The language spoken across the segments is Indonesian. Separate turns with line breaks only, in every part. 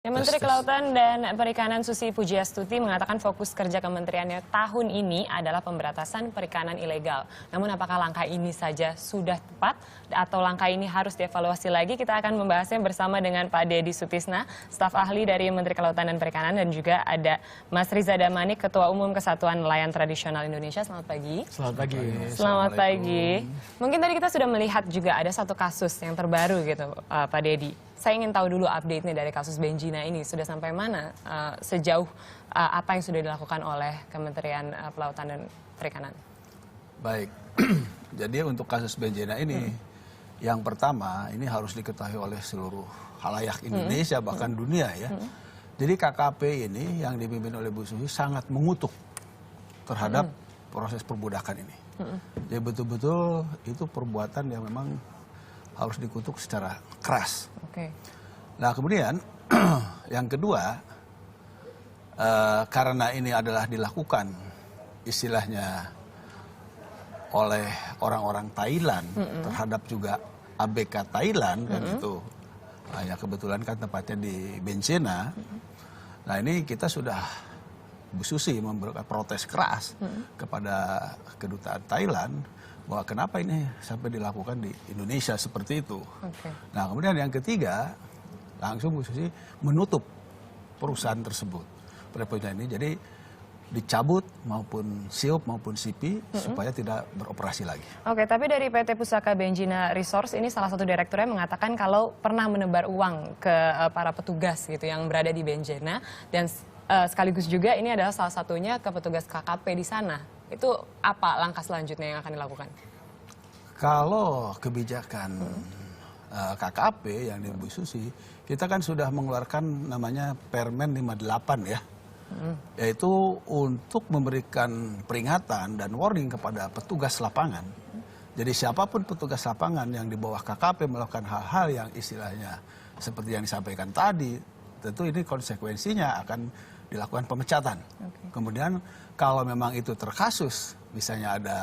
Menteri Kelautan dan Perikanan Susi Pujiastuti mengatakan fokus kerja kementeriannya tahun ini adalah pemberantasan perikanan ilegal. Namun apakah langkah ini saja sudah tepat atau langkah ini harus dievaluasi lagi? Kita akan membahasnya bersama dengan Pak Dedi Sutisna, staf ahli dari Menteri Kelautan dan Perikanan, dan juga ada Mas Riza Damanik, Ketua Umum Kesatuan Nelayan Tradisional Indonesia. Selamat pagi.
Selamat pagi.
Selamat pagi. Mungkin tadi kita sudah melihat juga ada satu kasus yang terbaru gitu, Pak Dedi. Saya ingin tahu dulu update-nya dari kasus Benjina ini. Sudah sampai mana sejauh apa yang sudah dilakukan oleh Kementerian Kelautan dan Perikanan?
Baik, jadi untuk kasus Benjina ini, yang pertama ini harus diketahui oleh seluruh khalayak Indonesia, bahkan dunia ya. Jadi KKP ini yang dipimpin oleh Bu Susi sangat mengutuk terhadap proses perbudakan ini. Jadi betul-betul itu perbuatan yang memang harus dikutuk secara keras. Nah kemudian yang kedua, karena ini adalah dilakukan istilahnya oleh orang-orang Thailand terhadap juga ABK Thailand kan itu, ya kebetulan kan tempatnya di Benjina. Nah ini kita sudah Bu Susi memberikan protes keras kepada kedutaan Thailand bahwa kenapa ini sampai dilakukan di Indonesia seperti itu. Nah kemudian yang ketiga, langsung Bu Susi menutup perusahaan tersebut pada poin ini, jadi dicabut maupun SIOP maupun SIPI supaya tidak beroperasi lagi.
Oke, tapi dari PT Pusaka Benjina Resource ini salah satu direkturnya mengatakan kalau pernah menebar uang ke para petugas gitu yang berada di Benjina, dan sekaligus juga ini adalah salah satunya ke petugas KKP di sana. Itu apa langkah selanjutnya yang akan dilakukan?
Kalau kebijakan KKP yang di Bu Susi, kita kan sudah mengeluarkan namanya Permen 58 ya. Yaitu untuk memberikan peringatan dan warning kepada petugas lapangan. Jadi siapapun petugas lapangan yang di bawah KKP melakukan hal-hal yang istilahnya seperti yang disampaikan tadi, tentu ini konsekuensinya akan dilakukan pemecatan. Kemudian kalau memang itu terkasus, misalnya ada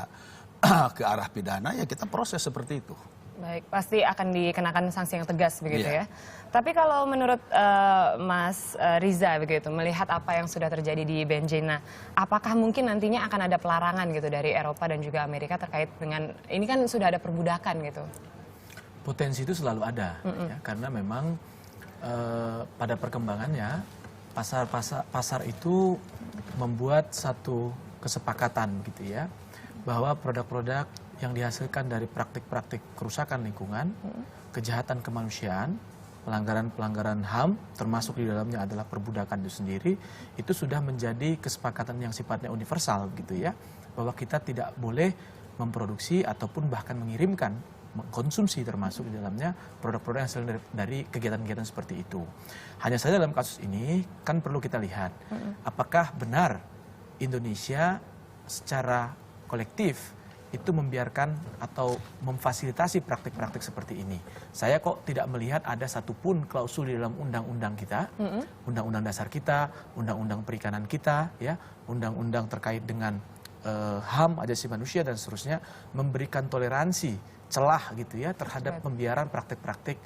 ke arah pidana, ya kita proses seperti itu.
Baik, pasti akan dikenakan sanksi yang tegas begitu ya. Tapi kalau menurut Mas Riza begitu, melihat apa yang sudah terjadi di Benjina, apakah mungkin nantinya akan ada pelarangan gitu dari Eropa dan juga Amerika terkait dengan, ini kan sudah ada perbudakan gitu?
Potensi itu selalu ada, ya, karena memang pada perkembangannya pasar itu membuat satu kesepakatan gitu ya, bahwa produk-produk yang dihasilkan dari praktik-praktik kerusakan lingkungan, kejahatan kemanusiaan, pelanggaran-pelanggaran HAM, termasuk di dalamnya adalah perbudakan itu sendiri, itu sudah menjadi kesepakatan yang sifatnya universal gitu ya, bahwa kita tidak boleh memproduksi ataupun bahkan mengirimkan, mengkonsumsi termasuk di dalamnya produk-produk yang hasil dari kegiatan-kegiatan seperti itu. Hanya saja dalam kasus ini kan perlu kita lihat apakah benar Indonesia secara kolektif itu membiarkan atau memfasilitasi praktik-praktik seperti ini. Saya kok tidak melihat ada satupun klausul di dalam undang-undang kita, undang-undang dasar kita, undang-undang perikanan kita, ya, undang-undang terkait dengan HAM, asasi manusia dan seterusnya, memberikan toleransi, celah gitu ya terhadap pembiaran praktik-praktik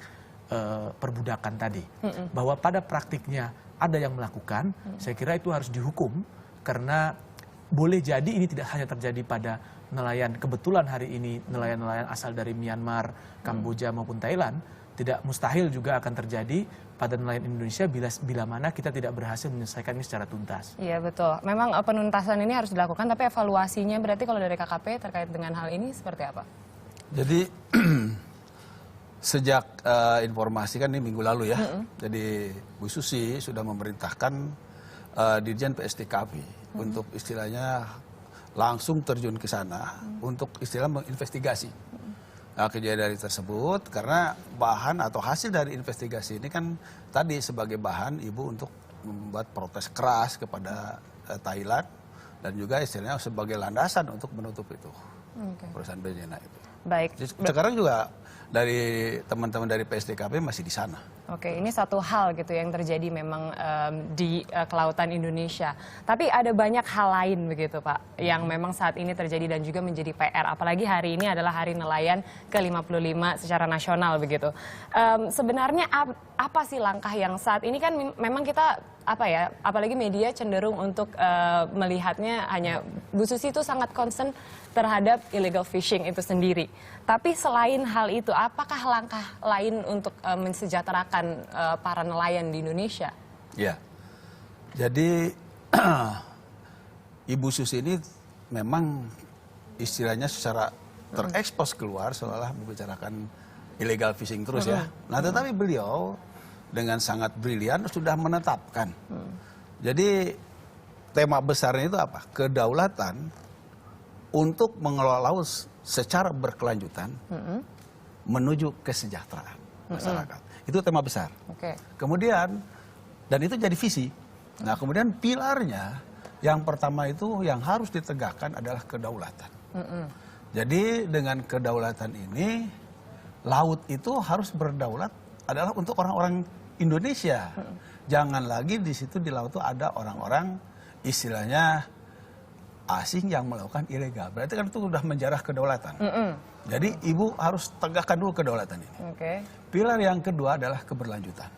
perbudakan tadi. Bahwa pada praktiknya ada yang melakukan, saya kira itu harus dihukum, karena boleh jadi ini tidak hanya terjadi pada nelayan, kebetulan hari ini nelayan-nelayan asal dari Myanmar, Kamboja maupun Thailand, tidak mustahil juga akan terjadi pada nelayan Indonesia bila mana kita tidak berhasil menyelesaikan ini secara tuntas. Iya betul, memang penuntasan ini harus dilakukan, tapi evaluasinya berarti kalau dari KKP terkait dengan hal ini seperti apa? Jadi
sejak informasi kan ini minggu lalu ya, jadi Bu Susi sudah memerintahkan Dirjen PSDKP untuk istilahnya langsung terjun ke sana untuk istilah menginvestigasi kejadian tersebut, karena bahan atau hasil dari investigasi ini kan tadi sebagai bahan Ibu untuk membuat protes keras kepada Thailand dan juga istilahnya sebagai landasan untuk menutup itu perusahaan Benjina itu.
Baik.
Sekarang juga dari teman-teman dari PSDKP masih di sana.
Oke, ini satu hal gitu yang terjadi memang di kelautan Indonesia. Tapi ada banyak hal lain begitu Pak, yang memang saat ini terjadi dan juga menjadi PR. Apalagi hari ini adalah Hari Nelayan ke-55 secara nasional begitu. Sebenarnya apa sih langkah yang saat ini kan memang kita apalagi media cenderung untuk melihatnya hanya Bu Susi itu sangat concern terhadap illegal fishing itu sendiri. Tapi selain hal itu, apakah langkah lain untuk mensejahterakan para nelayan di Indonesia?
Ya, jadi Ibu Susi ini memang istilahnya secara terekspos keluar seolah membicarakan illegal fishing terus ya. Nah tetapi beliau dengan sangat brilian sudah menetapkan. Jadi tema besarnya itu apa? Kedaulatan untuk mengelola laut secara berkelanjutan menuju kesejahteraan masyarakat. Itu tema besar. Kemudian, dan itu jadi visi. Nah kemudian pilarnya yang pertama itu yang harus ditegakkan adalah kedaulatan. Jadi dengan kedaulatan ini, laut itu harus berdaulat adalah untuk orang-orang Indonesia. Jangan lagi di situ di laut itu ada orang-orang istilahnya asing yang melakukan ilegal. Berarti kan itu sudah menjarah kedaulatan. Jadi ibu harus tegakkan dulu kedaulatan ini. Pilar yang kedua adalah keberlanjutan.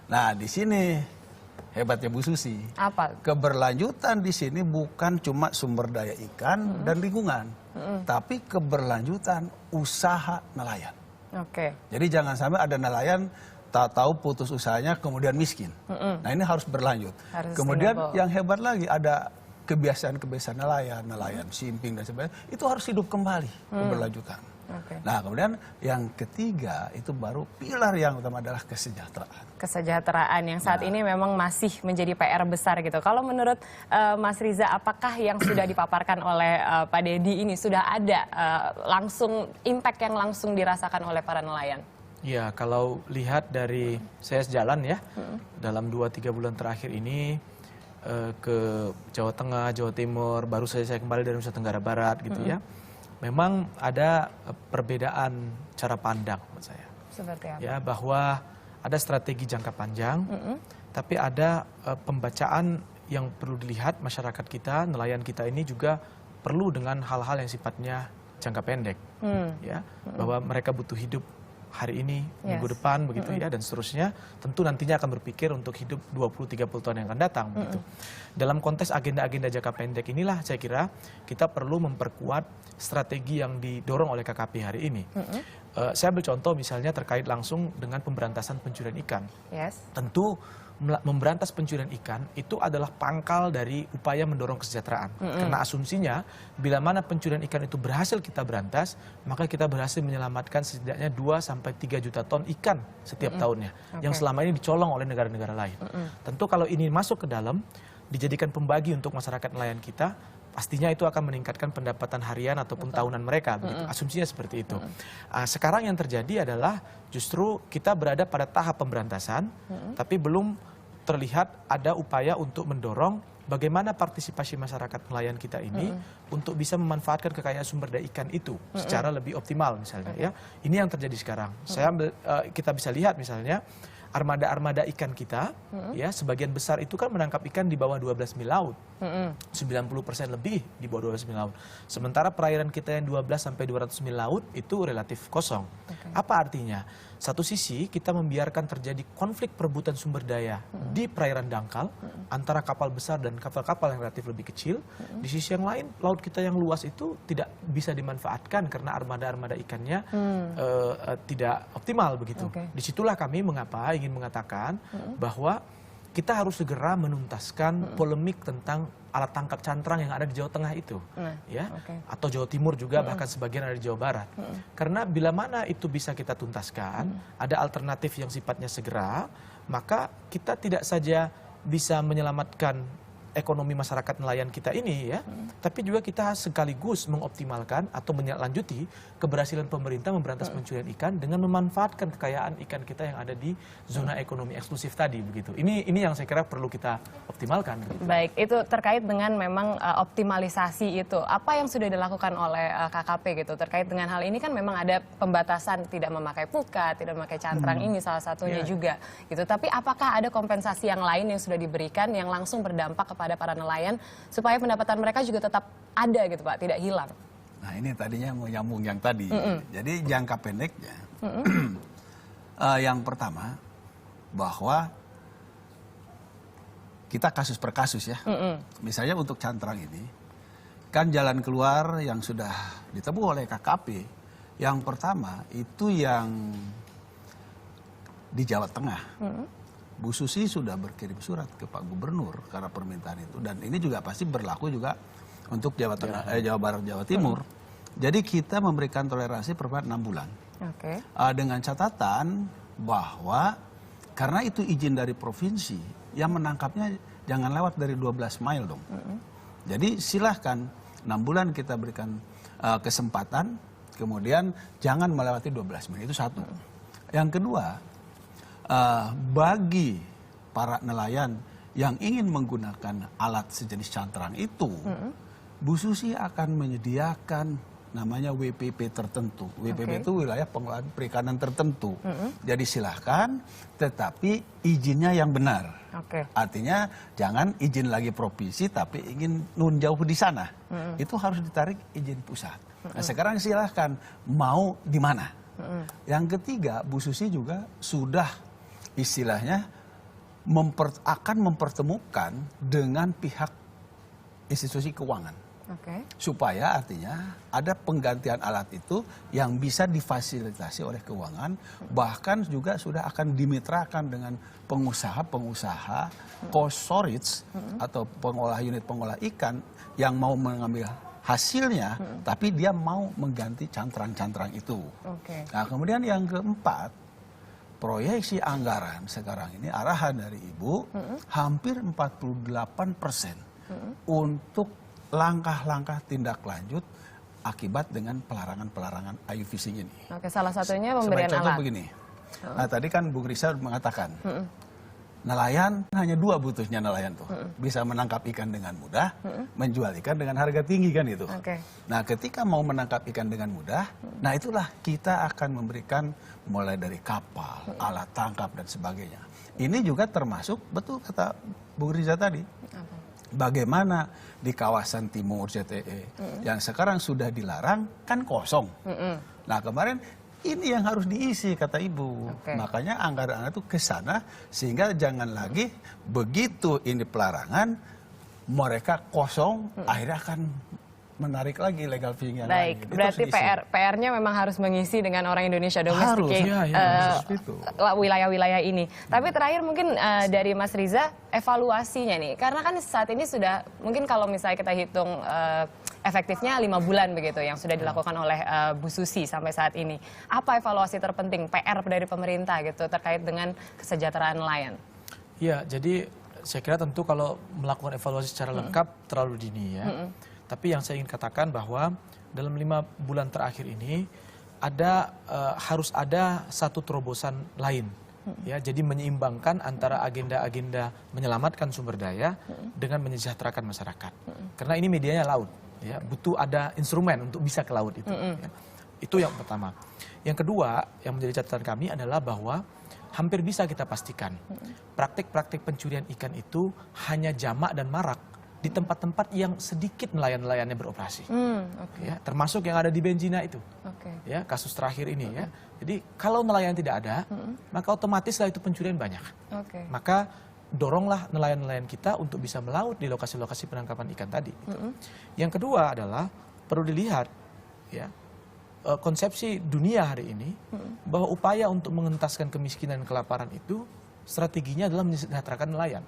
Nah di sini hebatnya Bu Susi.
Apa?
Keberlanjutan di sini bukan cuma sumber daya ikan dan lingkungan, tapi keberlanjutan usaha nelayan. Jadi jangan sampai ada nelayan tak tahu putus usahanya kemudian miskin. Nah ini harus berlanjut. Kemudian yang hebat lagi ada kebiasaan-kebiasaan nelayan simping dan sebagainya, itu harus hidup kembali keberlanjutan. Nah kemudian yang ketiga itu baru pilar yang utama adalah kesejahteraan. Kesejahteraan
yang saat ini memang masih menjadi PR besar gitu. Kalau menurut Mas Riza, apakah yang sudah dipaparkan oleh Pak Dedi ini sudah ada langsung impact yang langsung dirasakan oleh para nelayan?
Ya, kalau lihat dari saya sejalan ya, dalam 2-3 bulan terakhir ini ke Jawa Tengah, Jawa Timur, baru saja saya kembali dari Nusa Tenggara Barat gitu ya. Memang ada perbedaan cara pandang menurut saya.
Seperti apa?
Ya, bahwa ada strategi jangka panjang, tapi ada pembacaan yang perlu dilihat masyarakat kita, nelayan kita ini juga perlu dengan hal-hal yang sifatnya jangka pendek. Ya, bahwa mereka butuh hidup hari ini, minggu depan begitu ya, dan seterusnya. Tentu nantinya akan berpikir untuk hidup 20-30 tahun yang akan datang begitu. Dalam konteks agenda-agenda jangka pendek inilah saya kira kita perlu memperkuat strategi yang didorong oleh KKP hari ini. Saya ambil contoh misalnya terkait langsung dengan pemberantasan pencurian ikan. Tentu memberantas pencurian ikan itu adalah pangkal dari upaya mendorong kesejahteraan. Karena asumsinya bila mana pencurian ikan itu berhasil kita berantas, maka kita berhasil menyelamatkan setidaknya 2-3 juta ton ikan setiap tahunnya yang selama ini dicolong oleh negara-negara lain. Tentu kalau ini masuk ke dalam, dijadikan pembagi untuk masyarakat nelayan kita, pastinya itu akan meningkatkan pendapatan harian ataupun tahunan mereka. Begitu. Asumsinya seperti itu. Sekarang yang terjadi adalah justru kita berada pada tahap pemberantasan, tapi belum terlihat ada upaya untuk mendorong bagaimana partisipasi masyarakat nelayan kita ini untuk bisa memanfaatkan kekayaan sumber daya ikan itu secara lebih optimal misalnya. Ya, ini yang terjadi sekarang. Kita bisa lihat misalnya armada-armada ikan kita, ya sebagian besar itu kan menangkap ikan di bawah 12 mil laut, 90% lebih di bawah 12 mil laut. Sementara perairan kita yang 12 sampai 200 mil laut itu relatif kosong. Apa artinya? Satu sisi kita membiarkan terjadi konflik perebutan sumber daya di perairan dangkal antara kapal besar dan kapal-kapal yang relatif lebih kecil. Di sisi yang lain laut kita yang luas itu tidak bisa dimanfaatkan karena armada-armada ikannya tidak optimal begitu. Disitulah kami ingin mengatakan bahwa kita harus segera menuntaskan polemik tentang alat tangkap cantrang yang ada di Jawa Tengah itu, atau Jawa Timur juga, bahkan sebagian ada di Jawa Barat. Karena bila mana itu bisa kita tuntaskan, ada alternatif yang sifatnya segera, maka kita tidak saja bisa menyelamatkan ekonomi masyarakat nelayan kita ini ya, tapi juga kita sekaligus mengoptimalkan atau menindaklanjuti keberhasilan pemerintah memberantas pencurian ikan dengan memanfaatkan kekayaan ikan kita yang ada di zona ekonomi eksklusif tadi begitu. Ini yang saya kira perlu kita optimalkan. Begitu.
Baik, itu terkait dengan memang optimalisasi itu. Apa yang sudah dilakukan oleh KKP gitu terkait dengan hal ini, kan memang ada pembatasan tidak memakai pukat, tidak memakai cantrang, ini salah satunya juga gitu. Tapi apakah ada kompensasi yang lain yang sudah diberikan yang langsung berdampak kepada para nelayan supaya pendapatan mereka juga tetap ada gitu Pak, tidak hilang?
Nah ini tadinya mau nyambung yang tadi. Jadi jangka pendeknya, yang pertama bahwa kita kasus per kasus ya. Misalnya untuk cantrang ini, kan jalan keluar yang sudah ditempuh oleh KKP. Yang pertama itu yang di Jawa Tengah. Bu Susi sudah berkirim surat ke Pak Gubernur karena permintaan itu, dan ini juga pasti berlaku juga untuk Jawa Tengah, Jawa Barat, Jawa Timur. Jadi kita memberikan toleransi per 6 bulan. Dengan catatan bahwa karena itu izin dari provinsi, yang menangkapnya jangan lewat dari 12 mile dong. Jadi silahkan 6 bulan kita berikan kesempatan, kemudian jangan melewati 12 mile, itu satu. Yang kedua, bagi para nelayan yang ingin menggunakan alat sejenis cantrang itu, Bu Susi akan menyediakan namanya WPP tertentu. WPP itu wilayah pengelolaan perikanan tertentu. Jadi silahkan, tetapi izinnya yang benar. Artinya jangan izin lagi provinsi tapi ingin nun jauh di sana. Itu harus ditarik izin pusat. Nah sekarang silahkan mau di mana. Yang ketiga, Bu Susi juga sudah istilahnya akan mempertemukan dengan pihak institusi keuangan. Supaya artinya ada penggantian alat itu yang bisa difasilitasi oleh keuangan, bahkan juga sudah akan dimitrakan dengan pengusaha-pengusaha cold storage atau unit pengolah ikan yang mau mengambil hasilnya, tapi dia mau mengganti cantrang-cantrang itu. Nah kemudian yang keempat, proyeksi anggaran sekarang ini arahan dari Ibu hampir 48% untuk langkah-langkah tindak lanjut akibat dengan pelarangan IUU fishing ini.
Salah satunya pemberian
contoh
alat.
begini. Nah tadi kan Bung Risa mengatakan nelayan hanya 2 butuhnya nelayan tuh, bisa menangkap ikan dengan mudah, menjual ikan dengan harga tinggi kan itu. Nah ketika mau menangkap ikan dengan mudah, nah itulah kita akan memberikan mulai dari kapal, alat tangkap dan sebagainya. Ini juga termasuk, betul kata Bung Riza tadi, bagaimana di kawasan timur JTE yang sekarang sudah dilarang kan kosong. Nah kemarin ini yang harus diisi kata Ibu. Makanya anggaran itu ke sana sehingga jangan lagi begitu ini pelarangan mereka kosong akhirnya akan menarik lagi legal fishing yang lain.
Berarti PR-nya memang harus mengisi dengan orang Indonesia domestik wilayah-wilayah ini. Tapi terakhir mungkin dari Mas Riza, evaluasinya nih, karena kan saat ini sudah mungkin kalau misalnya kita hitung efektifnya 5 bulan begitu yang sudah dilakukan oleh Bu Susi sampai saat ini. Apa evaluasi terpenting PR dari pemerintah gitu terkait dengan kesejahteraan nelayan?
Ya, jadi saya kira tentu kalau melakukan evaluasi secara lengkap terlalu dini ya. Tapi yang saya ingin katakan bahwa dalam 5 bulan terakhir ini harus ada satu terobosan lain. Ya, jadi menyeimbangkan antara agenda-agenda menyelamatkan sumber daya dengan menyejahterakan masyarakat. Karena ini medianya laut. Ya, butuh ada instrumen untuk bisa ke laut itu. Ya. Itu yang pertama. Yang kedua yang menjadi catatan kami adalah bahwa hampir bisa kita pastikan praktik-praktik pencurian ikan itu hanya jamak dan marak di tempat-tempat yang sedikit nelayan-nelayannya beroperasi. Ya, termasuk yang ada di Benjina itu. Ya, kasus terakhir ini ya. Jadi kalau nelayan tidak ada, maka otomatislah itu pencurian banyak. Maka doronglah nelayan-nelayan kita untuk bisa melaut di lokasi-lokasi penangkapan ikan tadi. Yang kedua adalah perlu dilihat ya konsepsi dunia hari ini bahwa upaya untuk mengentaskan kemiskinan dan kelaparan itu strateginya adalah mensejahterakan nelayan.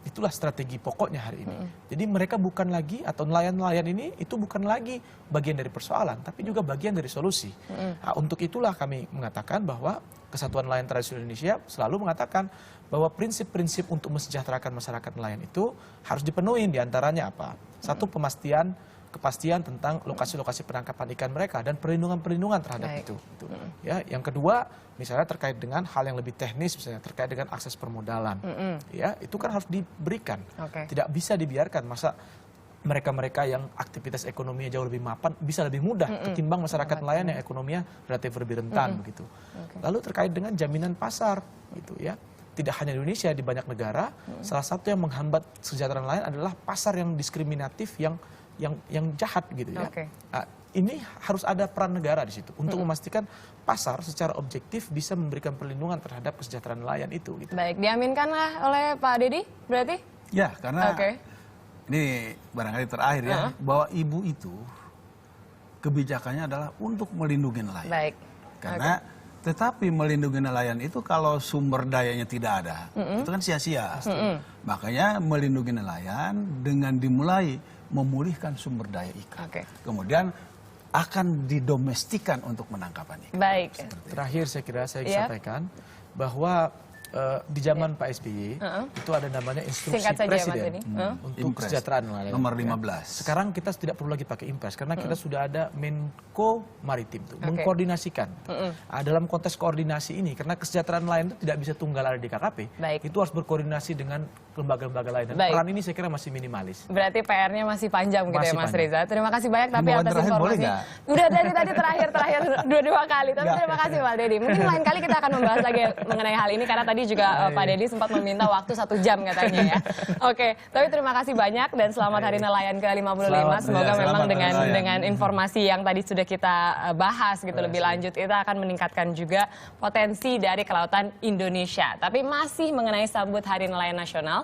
Itulah strategi pokoknya hari ini. Jadi mereka bukan lagi, atau nelayan-nelayan ini itu bukan lagi bagian dari persoalan, tapi juga bagian dari solusi. Nah, untuk itulah kami mengatakan bahwa Kesatuan Nelayan Tradisional Indonesia selalu mengatakan bahwa prinsip-prinsip untuk mensejahterakan masyarakat nelayan itu harus dipenuhi. Diantaranya apa? Satu, kepastian tentang lokasi-lokasi penangkapan ikan mereka dan perlindungan terhadap itu. Ya, yang kedua, misalnya terkait dengan hal yang lebih teknis, misalnya terkait dengan akses permodalan, ya itu kan harus diberikan. Tidak bisa dibiarkan masa mereka-mereka yang aktivitas ekonominya jauh lebih mapan bisa lebih mudah ketimbang masyarakat nelayan yang ekonominya relatif lebih rentan begitu. Lalu terkait dengan jaminan pasar, gitu ya. Tidak hanya di Indonesia, di banyak negara, salah satu yang menghambat kesejahteraan nelayan adalah pasar yang diskriminatif, yang jahat gitu ya. Nah, ini harus ada peran negara di situ untuk memastikan pasar secara objektif bisa memberikan perlindungan terhadap kesejahteraan nelayan itu. Gitu.
Baik, diaminkanlah oleh Pak Dedi berarti?
Ya, karena ini barangkali terakhir ya, bahwa ibu itu kebijakannya adalah untuk melindungi nelayan.
Baik.
Karena tetapi melindungi nelayan itu kalau sumber dayanya tidak ada, itu kan sia-sia. Makanya melindungi nelayan dengan dimulai memulihkan sumber daya ikan. Kemudian akan didomestikan untuk penangkapan ikan.
Baik.
Terakhir saya kira saya sampaikan bahwa di zaman Pak SBY itu ada namanya instruksi presiden untuk kesejahteraan nelayan.
Nomor 15.
Sekarang kita tidak perlu lagi pakai impres karena kita sudah ada Menko Maritim tuh mengkoordinasikan. Dalam konteks koordinasi ini karena kesejahteraan nelayan itu tidak bisa tunggal ada di KKP, itu harus berkoordinasi dengan lembaga-lembaga lain. Dan peran ini saya kira masih minimalis.
Berarti PR-nya masih panjang gitu ya Mas Reza. Terima kasih banyak tapi atas informasinya. Udah dari tadi terakhir dua kali. Tapi terima kasih Pak Dedi. Mungkin lain kali kita akan membahas lagi mengenai hal ini karena tadi juga Pak Dedi sempat meminta waktu 1 jam katanya ya. Oke, tapi terima kasih banyak dan selamat Hari Nelayan ke-55. Semoga memang dengan informasi yang tadi sudah kita bahas gitu lebih lanjut itu akan meningkatkan juga potensi dari kelautan Indonesia. Tapi masih mengenai sambut Hari Nelayan Nasional.